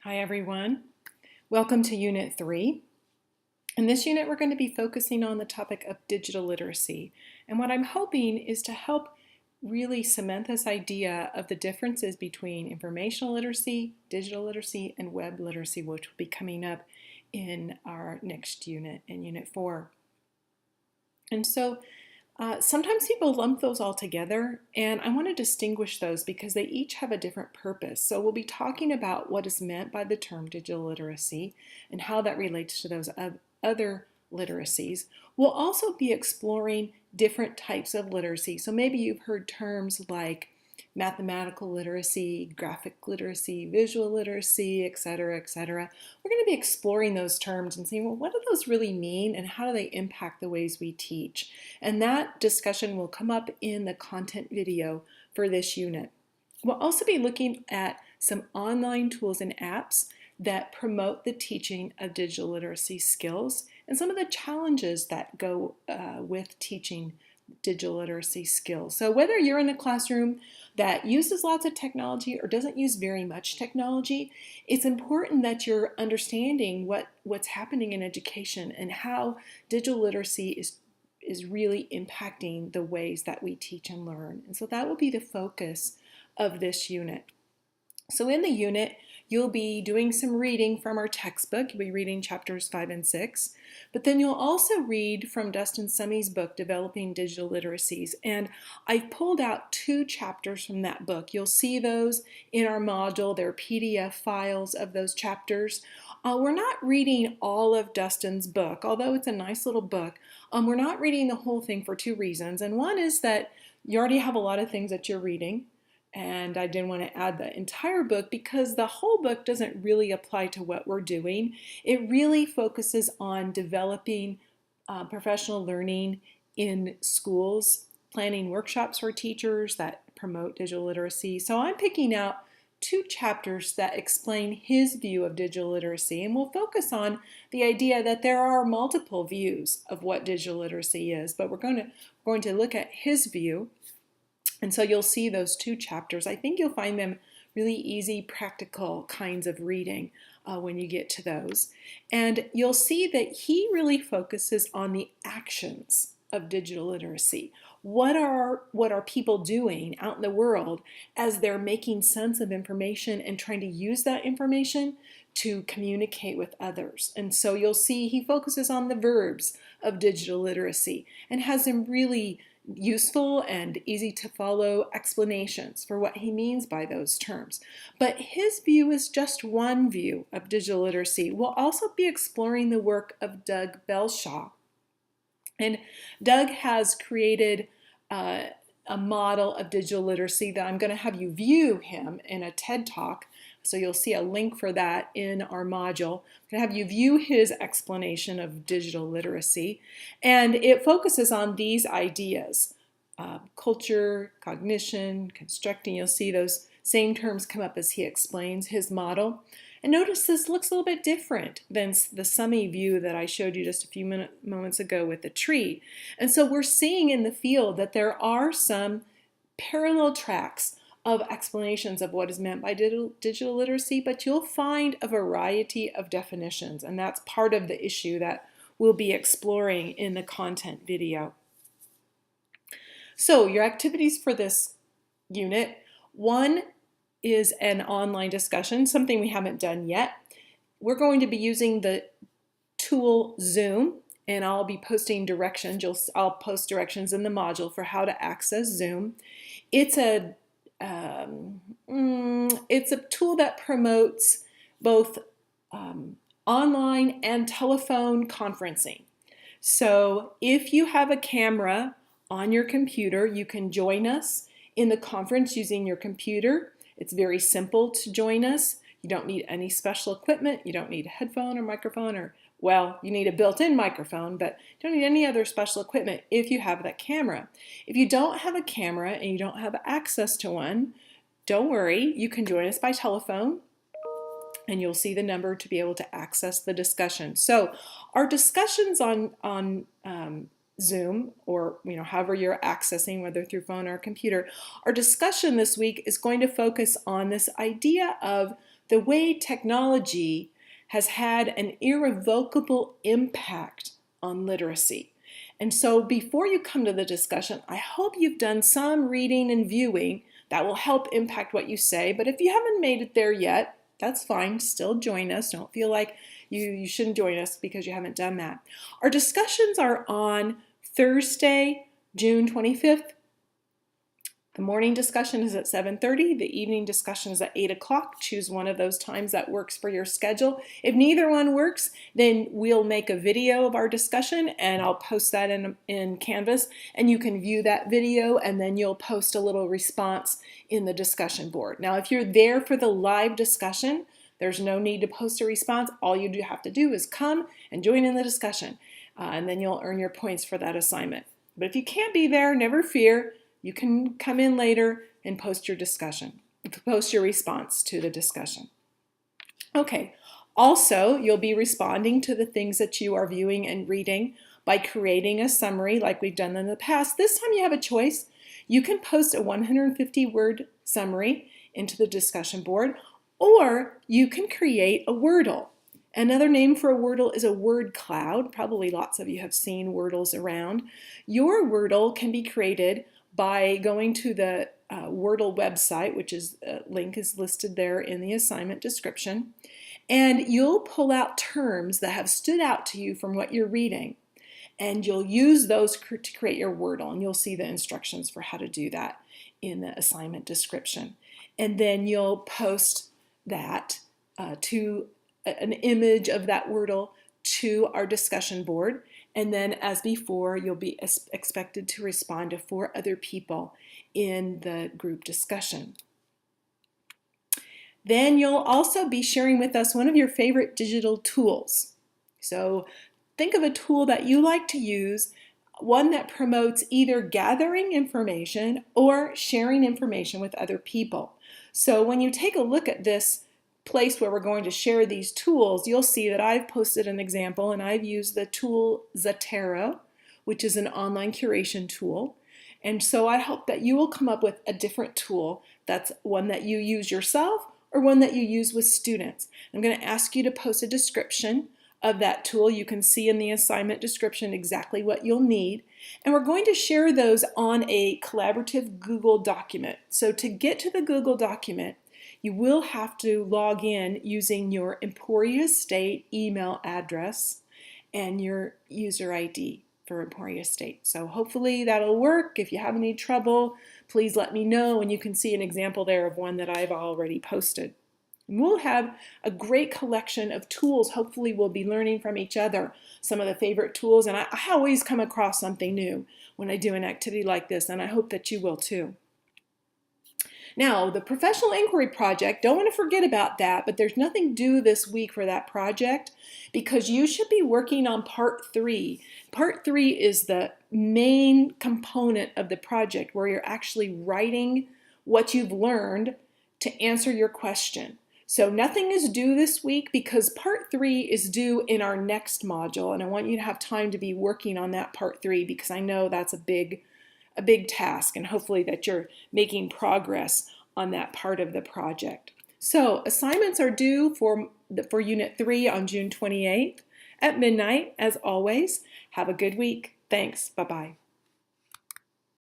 Hi everyone. Welcome to Unit 3. In this unit we're going to be focusing on the topic of digital literacy. And what I'm hoping is to help really cement this idea of the differences between informational literacy, digital literacy, and web literacy, which will be coming up in our next unit, in Unit 4. And so sometimes people lump those all together, and I want to distinguish those because they each have a different purpose. So we'll be talking about what is meant by the term digital literacy and how that relates to those other literacies. We'll also be exploring different types of literacy. So maybe you've heard terms like mathematical literacy, graphic literacy, visual literacy, etc., etc. We're going to be exploring those terms and seeing, well, what do those really mean and how do they impact the ways we teach? And that discussion will come up in the content video for this unit. We'll also be looking at some online tools and apps that promote the teaching of digital literacy skills and some of the challenges that go with teaching digital literacy skills. So whether you're in a classroom that uses lots of technology or doesn't use very much technology, it's important that you're understanding what's happening in education and how digital literacy is really impacting the ways that we teach and learn. And so that will be the focus of this unit. So in the unit, you'll be doing some reading from our textbook. You'll be reading chapters 5 and 6. But then you'll also read from Dustin Summey's book, Developing Digital Literacies. And I've pulled out 2 chapters from that book. You'll see those in our module. There are PDF files of those chapters. We're not reading all of Dustin's book, although it's a nice little book. We're not reading the whole thing for 2 reasons. And one is that you already have a lot of things that you're reading. And I didn't want to add the entire book because the whole book doesn't really apply to what we're doing. It really focuses on developing professional learning in schools, planning workshops for teachers that promote digital literacy. So I'm picking out 2 chapters that explain his view of digital literacy, and we'll focus on the idea that there are multiple views of what digital literacy is, but we're going to look at his view. And so you'll see those 2 chapters. I think you'll find them really easy, practical kinds of reading when you get to those. And you'll see that he really focuses on the actions of digital literacy. What are people doing out in the world as they're making sense of information and trying to use that information to communicate with others? And so you'll see he focuses on the verbs of digital literacy and has some really useful and easy to follow explanations for what he means by those terms. But his view is just one view of digital literacy. We'll also be exploring the work of Doug Belshaw. And Doug has created a model of digital literacy that I'm going to have you view him in a TED Talk. So you'll see a link for that in our module. I'm going to have you view his explanation of digital literacy. And it focuses on these ideas: culture, cognition, constructing. You'll see those same terms come up as he explains his model. And notice this looks a little bit different than the Summey view that I showed you just a few moments ago with the tree. And so we're seeing in the field that there are some parallel tracks of explanations of what is meant by digital literacy, but you'll find a variety of definitions, and that's part of the issue that we'll be exploring in the content video. So your activities for this unit: 1 is an online discussion, something we haven't done yet. We're going to be using the tool Zoom, and I'll be posting directions. I'll post directions in the module for how to access Zoom. It's a tool that promotes both online and telephone conferencing. So if you have a camera on your computer, you can join us in the conference using your computer. It's very simple to join us. You don't need any special equipment. You don't need a headphone or microphone, or, well, you need a built-in microphone, but you don't need any other special equipment if you have that camera. If you don't have a camera and you don't have access to one, don't worry. You can join us by telephone, and you'll see the number to be able to access the discussion. So our discussions on Zoom, or however you're accessing, whether through phone or computer, our discussion this week is going to focus on this idea of the way technology has had an irrevocable impact on literacy. And so before you come to the discussion, I hope you've done some reading and viewing that will help impact what you say. But if you haven't made it there yet, that's fine. Still join us. Don't feel like you shouldn't join us because you haven't done that. Our discussions are on Thursday, June 25th. The morning discussion is at 7:30. The evening discussion is at 8 o'clock. Choose one of those times that works for your schedule. If neither one works, then we'll make a video of our discussion and I'll post that in Canvas, and you can view that video and then you'll post a little response in the discussion board. Now, if you're there for the live discussion, there's no need to post a response. All you have to do is come and join in the discussion, and then you'll earn your points for that assignment. But if you can't be there, never fear. You can come in later and post your response to the discussion. Okay, also you'll be responding to the things that you are viewing and reading by creating a summary like we've done in the past. This time you have a choice. You can post a 150-word summary into the discussion board, or you can create a Wordle. Another name for a Wordle is a word cloud. Probably lots of you have seen Wordles around. Your Wordle can be created by going to the Wordle website, which is link is listed there in the assignment description, and you'll pull out terms that have stood out to you from what you're reading, and you'll use those to create your Wordle, and you'll see the instructions for how to do that in the assignment description. And then you'll post that to an image of that Wordle to our discussion board. And then, as before, you'll be expected to respond to 4 other people in the group discussion. Then you'll also be sharing with us one of your favorite digital tools. So think of a tool that you like to use, one that promotes either gathering information or sharing information with other people. So when you take a look at this place where we're going to share these tools, you'll see that I've posted an example, and I've used the tool Zotero, which is an online curation tool. And so I hope that you will come up with a different tool that's one that you use yourself or one that you use with students. I'm going to ask you to post a description of that tool. You can see in the assignment description exactly what you'll need. And we're going to share those on a collaborative Google document. So to get to the Google document, you will have to log in using your Emporia State email address and your user ID for Emporia State. So hopefully that'll work. If you have any trouble, please let me know, and you can see an example there of one that I've already posted. And we'll have a great collection of tools. Hopefully we'll be learning from each other some of the favorite tools, and I always come across something new when I do an activity like this, and I hope that you will too. Now, the professional inquiry project, don't want to forget about that, but there's nothing due this week for that project because you should be working on part 3. Part 3 is the main component of the project where you're actually writing what you've learned to answer your question. So nothing is due this week because part 3 is due in our next module, and I want you to have time to be working on that part 3 because I know that's a big task, and hopefully that you're making progress on that part of the project. So assignments are due for Unit 3 on June 28th at midnight, as always. Have a good week. Thanks. Bye-bye.